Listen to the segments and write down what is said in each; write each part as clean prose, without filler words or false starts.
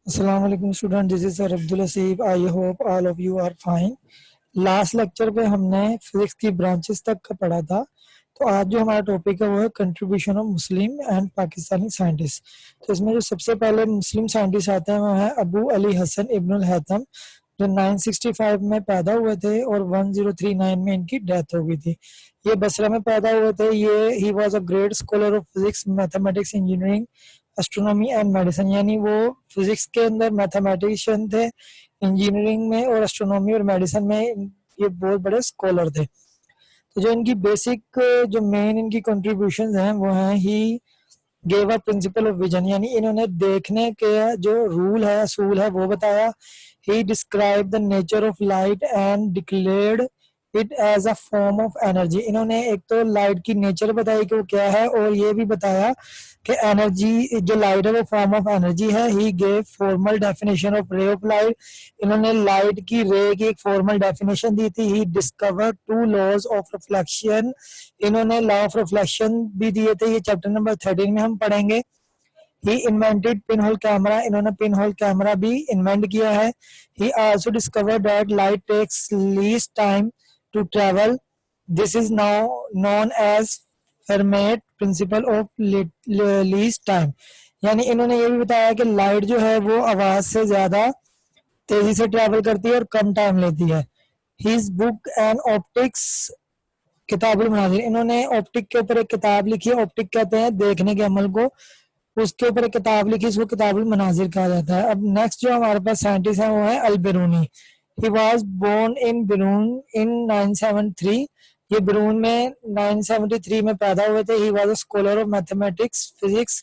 अस्सलाम वालेकुम student, this is sir Abdul Haseeb. I hope all of you are fine. Last lecture पे हमने physics की ब्रांचेस तक का पढ़ा था। तो आज जो हमारा टॉपिक है वो है contribution of Muslim and Pakistani scientist. तो इसमें जो सबसे पहले मुस्लिम साइंटिस्ट आते हैं वो है अबू अली हसन इब्नुल हैथम, जो 965 में पैदा हुए थे और 1039 में इनकी डेथ हो गई थी। ये बसरा में पैदा हुए थे। ये ही was a great scholar of physics, mathematics, engineering, astronomy and medicine. यानी वो फिजिक्स के अंदर मैथमेटिशियन थे, इंजीनियरिंग में और एस्ट्रोनॉमी और मेडिसिन में ये बहुत बड़े स्कॉलर थे। तो जो इनकी बेसिक जो मेन इनकी कंट्रीब्यूशंस हैं वो हैं he gave a principle of vision, यानी इन्होंने देखने के जो रूल है, असूल है, वो बताया। He describe the nature of light and declared it as a form of energy. इन्होंने एक तो लाइट की नेचर बताई कि वो क्या है, और ये भी बताया कि एनर्जी जो लाइट है वो फॉर्म ऑफ एनर्जी है। He gave formal definition of ray of light. इन्होंने लाइट की रे की एक फॉर्मल डेफिनेशन दी थी। He discover two laws of reflection. इन्होंने लॉ ऑफ रिफ्लेक्शन भी दिए थे, ये चैप्टर नंबर 13 में हम पढ़ेंगे। He invented pinhole camera. इन्होंने पिन होल कैमरा भी इन्वेंट किया है। He also discovered that light takes least time to travel. This is now known as Fermat principle of least time. यानी इन्होंने ये भी बताया कि लाइट जो है वो आवाज से ज्यादा तेजी से ट्रेवल करती है और कम टाइम लेती है। हिज बुक एंड ऑप्टिक्स किताबुल मनाजिर। इन्होंने ऑप्टिक के ऊपर एक किताब लिखी है। ऑप्टिक कहते हैं देखने के अमल को, उसके ऊपर एक किताब लिखी, इसको किताबुल मनाजिर कहा जाता है। अब नेक्स्ट जो हमारे पास साइंटिस्ट है वो है Al Biruni. He was born in Birun in 973। ये बिरून में 973 में पैदा हुए थे। He was a scholar of mathematics, physics,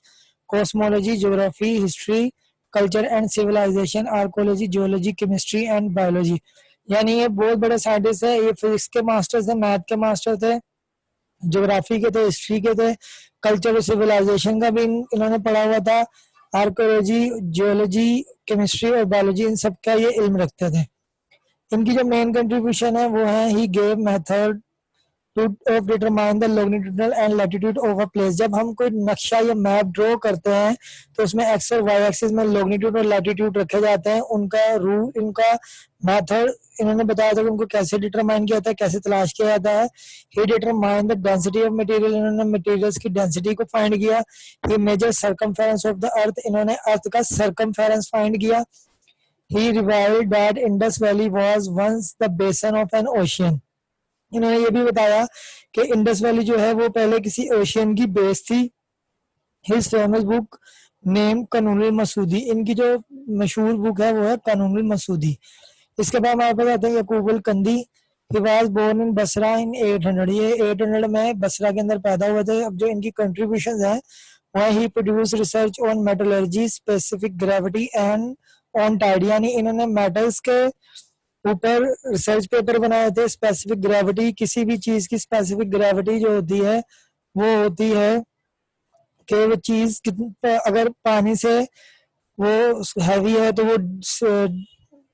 cosmology, geography, history, culture and civilization, archaeology, geology, chemistry and biology. यानी ये बहुत बड़े साइंटिस्ट है। ये फिजिक्स के मास्टर थे, मैथ के मास्टर थे, ज्योग्राफी के थे, हिस्ट्री के थे, कल्चर और सिविलाइजेशन का भी इन्होंने पढ़ा हुआ था। आर्कोलॉजी, जियोलॉजी, केमिस्ट्री और बायोलॉजी, इन सब का ये इल्म रखते थे। इनकी जो मेन कंट्रीब्यूशन है वो है he gave method two of determine the longitudinal and latitude of a place. जब हम कोई नक्शा या मैप ड्रॉ करते हैं तो उसमें एक्स और वाई एक्सिस में लॉन्गिट्यूड और लैटिट्यूड रखे जाते हैं। उनका रूल, इनका मेथड इन्होंने बताया था कि उनको कैसे डिटरमाइन किया जाता है, कैसे तलाश किया जाता है। He determine the density of material. इन्होंने मटेरियल्स की डेंसिटी को फाइंड किया। He measure circumference of the earth. इन्होंने अर्थ का सरकमफेरेंस फाइंड किया। He revealed that Indus valley was once the basin of an ocean. इन्होंने ये भी बताया कि इंडस वैली जो है वो पहले किसी ओशियन की बेस थी। हिज फेमस बुक नेम कानूनुल मसूदी। इनकी जो मशहूर बुक है वो है कानूनुल मसूदी। इसके बाद हमारे पास आते हैं यकूबुल कंदी। He was born in Basra in 800। ये 800 में बसरा के अंदर पैदा हुए थे। अब जो इनकी कंट्रीब्यूशन है वह he produce research on metallurgy, specific gravity and on tide. यानी इन्होंने मेटल्स के ऊपर रिसर्च पेपर बनाए थे। स्पेसिफिक ग्रेविटी, किसी भी चीज की स्पेसिफिक ग्रेविटी जो होती है वो होती है कि वो चीज अगर पानी से वो हैवी है तो वो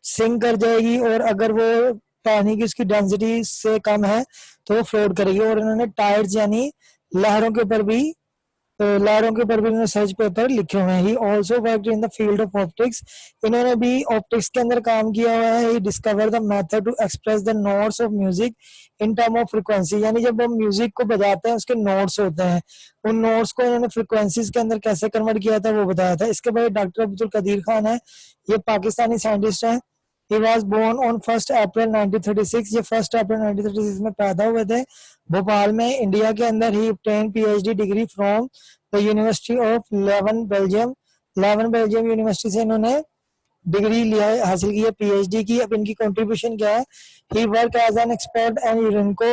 सिंक कर जाएगी, और अगर वो पानी की उसकी डेंसिटी से कम है तो वो फ्लोट करेगी। और इन्होंने टाइड्स यानी लहरों के ऊपर भी सर्च पेपर लिखे हुए हैं। He also work in the field of optics. इन्होंने भी ऑप्टिक्स के अंदर काम किया हुआ है। He discover the method to express the notes of music in term of frequency. यानी जब हम म्यूजिक को बजाते हैं उसके नोट्स होते हैं, उन नोट्स को इन्होंने फ्रिक्वेंसीज के अंदर कैसे कन्वर्ट किया था वो बताया था। इसके बाद डॉक्टर अब्दुल कदीर खान है, ये पाकिस्तानी साइंटिस्ट है। He was born on 1st April 1936। ये 1st अप्रैल 1936 में पैदा हुए थे भोपाल में, इंडिया के अंदर। He obtained PhD degree from the university of Leuven, Belgium. Leuven Belgium university से इन्होंने डिग्री लिया है, हासिल की है, पीएचडी की। अब इनकी कंट्रीब्यूशन क्या है? He work as an expert and Urenco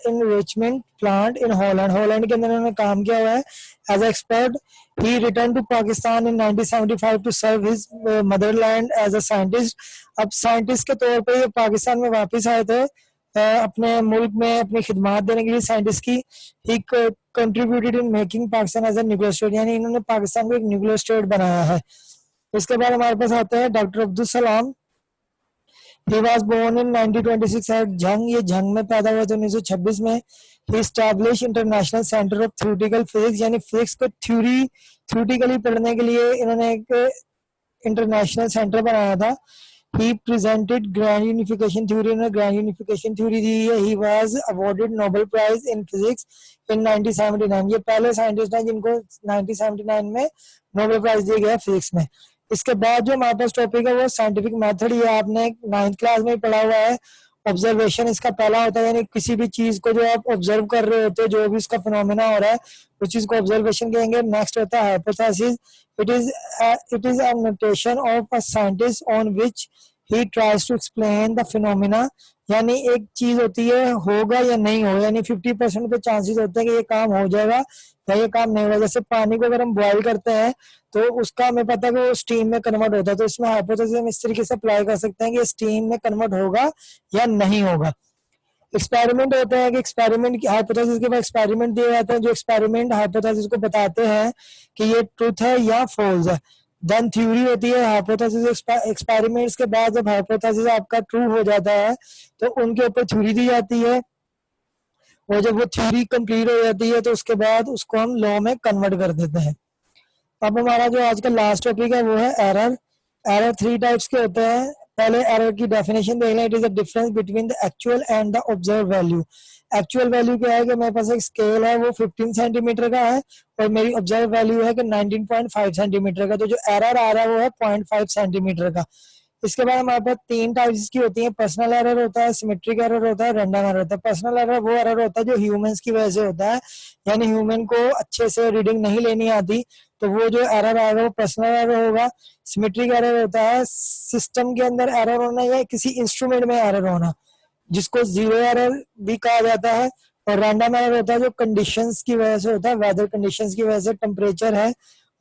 enrichment plant in Holland. Holland के अंदर इन्होंने काम किया हुआ है as expert. He return to Pakistan in 1975 to serve his motherland as a scientist. अब साइंटिस्ट के तौर पे ये पाकिस्तान में वापस आए थे अपने मुल्क में अपनी खिदमात देने के लिए साइंटिस्ट की। He contributed in making Pakistan as a nuclear state. यानी इन्होंने पाकिस्तान को एक न्यूक्लियर स्टेट बनाया है। इसके बाद हमारे पास आते हैं doctor Abdul Salam. He was born in 1926 at Jhang. ये झंग में पैदा हुए थे 1926 में। He establish international centre of theoretical physics. यानी फिजिक्स को थ्योरेटिकली पढ़ने के लिए इन्होंने एक इंटरनेशनल सेंटर बनाया था। He presented grand unification theory, ने ग्रैंड यूनिफिकेशन थ्योरी दी है। He was awarded Nobel prize in physics in 1979। ये पहले साइंटिस्ट हैं जिनको 1979 में नोबेल प्राइज दिया गया फिजिक्स में। इसके बाद जो हमारे पास टॉपिक है वो साइंटिफिक मेथड। ये आपने 9th क्लास में पढ़ा हुआ है। ऑब्जर्वेशन इसका पहला होता है, यानी किसी भी चीज को जो आप ऑब्जर्व कर रहे होते हो, जो भी उसका फिनोमेना हो रहा है उस चीज को ऑब्जर्वेशन कहेंगे। नेक्स्ट होता है hypothesis. It is a notation of a scientist on which he tries to explain the phenomena. यानी एक चीज होती है होगा या नहीं होगा, यानी 50% पे चांसेस होते हैं कि ये काम हो जाएगा या ये काम नहीं होगा। जैसे पानी को अगर हम बॉईल करते हैं तो उसका हमें पता है कि वो स्टीम में कन्वर्ट होता है, तो इसमें हाइपोथेसिस हम इस तरीके से अप्लाई कर सकते हैं कि स्टीम में कन्वर्ट होगा या नहीं होगा। एक्सपेरिमेंट होते हैं कि एक्सपेरिमेंट की हाइपोथेसिस के बाद एक्सपेरिमेंट दिए जाते हैं, जो एक्सपेरिमेंट हाइपोथेसिस को बताते हैं कि ये ट्रूथ है या फॉल्स है। देन थ्योरी होती है हाइपोथेसिस। एक्सपेरिमेंट्स के बाद जब हाइपोथेसिस आपका ट्रू हो जाता है तो उनके ऊपर थ्योरी दी जाती है, और जब वो थ्योरी कंप्लीट हो जाती है तो उसके बाद उसको हम लॉ में कन्वर्ट कर देते हैं। अब हमारा जो आज का लास्ट टॉपिक है वो है एरर। एरर 3 टाइप्स के होते हैं। पहले एरर की डेफिनेशन देख लें। It is the difference between the actual and the observe value. Actual value क्या है कि मेरे पास एक स्केल है वो 15 सेंटीमीटर का है और मेरी ऑब्जर्व वैल्यू है कि 19.5 सेंटीमीटर का, तो जो एरर आ रहा है वो है 0.5 सेंटीमीटर का। इसके बाद हमारे पास 3 टाइप्स की होती है। पर्सनल एरर होता है, सिमेट्रिक एरर होता है, रैंडम एरर होता है। पर्सनल एरर वो एरर होता है जो ह्यूमंस की वजह से होता है, यानी ह्यूमन को अच्छे से रीडिंग नहीं लेनी आती, तो वो जो एरर आएगा वो पर्सनल एरर होगा। सिमेट्रिक एरर होता है सिस्टम के अंदर एरर होना या किसी इंस्ट्रूमेंट में एरर होना, जिसको जीरो एरर भी कहा जाता है। और रैंडम एरर होता है जो कंडीशंस की वजह से होता है, वेदर कंडीशंस की वजह से, टेम्परेचर है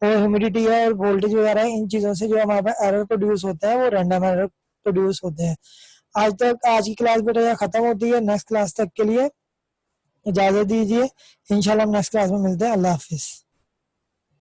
और ह्यूमिडिटी है और वोल्टेज वगैरह है, इन चीजों से जो हमारे पास एरर प्रोड्यूस होता है वो रैंडम एरर प्रोड्यूस होते हैं। आज की क्लास बेटा यहाँ खत्म होती है। नेक्स्ट क्लास तक के लिए इजाजत दीजिए। इंशाल्लाह हम नेक्स्ट क्लास में मिलते हैं। अल्लाह हाफिज।